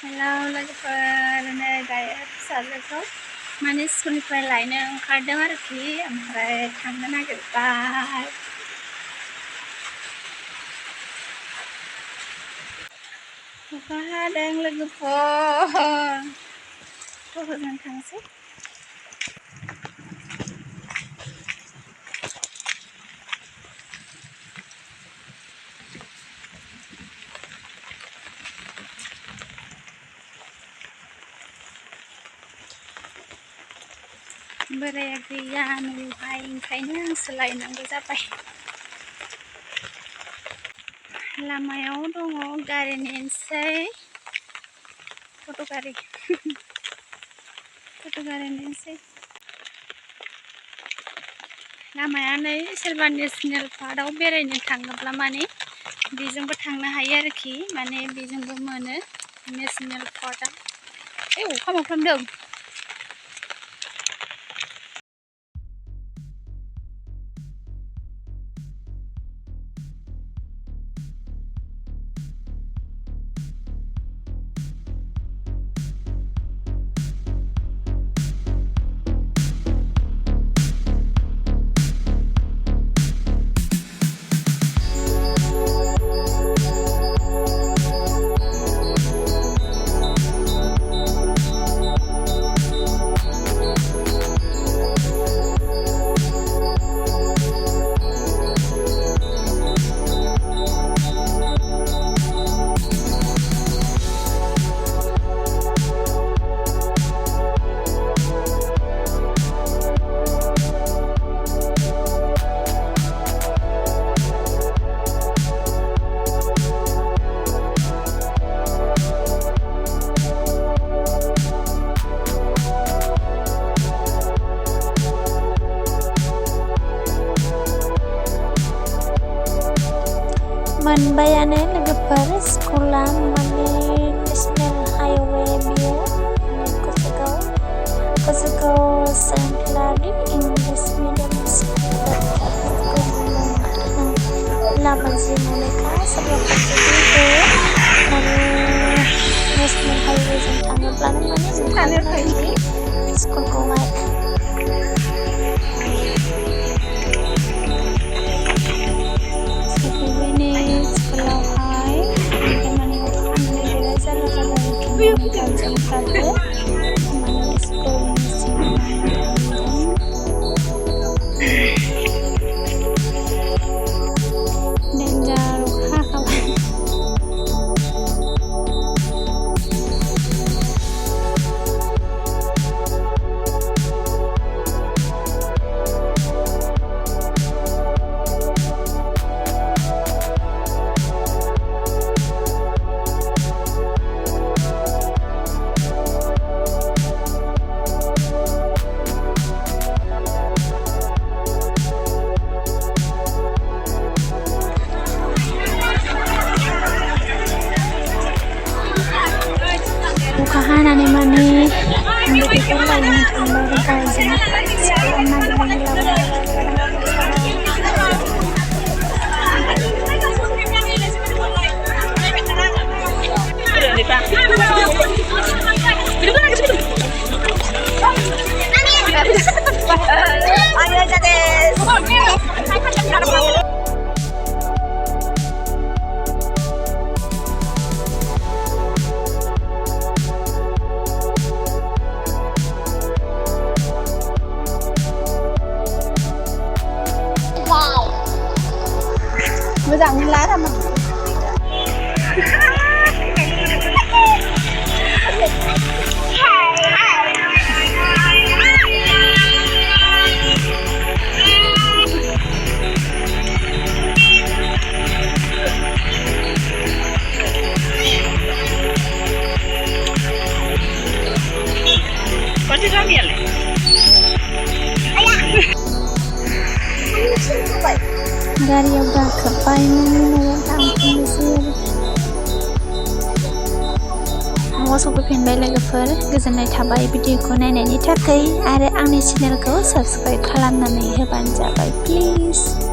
Hello लोगोफोर नै दायो फिसाजोखौ माने स्कुलनिफ्राय लायनो ओंखारदों आरोखि ओमफ्राय थांनो नागिरबाय। अखा हादों लोगोफोर ट'ट'जों थांसै। बोराया गैया न'आवहाय ओंखायनो आं सोलायनांगौ जाबाय। लामायाव दङ गारि नेनोसै ट'ट' गारि नेनोसै। लामाया नै सिलभार नेसनेल पार्कआव बेरायनो थाङोब्ला माने बेजोंबो थांनो हायो आरोखि माने बेजोंबो मोनो नेसनेल पार्कआ। अखा मोफ्लामदों। मोनबायानो लोगोफोर स्कुला माने नेसनेल हाइवे बियो कसुगाव सेंक्लारि इंलिश मिडियाम लामा जिनायखा सोरबाफोर जुदि आरो नेसनेल हाइवेजों थाङोब्लानो माने नुखागोन स्कुलखौहाय। अखा हानानै माने बेखौ लायनो थांबाय गावजों स्कुलाव नागिरनानै लाबोनाय। मोजाङै ला थारमाने गारियाव गाखोबाय न'आव थांफिननोसै न'आव सफैफिनबाय लोगोफोर। गोजोननाय थाबाय भिडिअखौ नायनायनि थाखाय आरो आंनि चेनेलखौ साबस्क्राइब खालामनानै होबानो जाबाय प्लिज।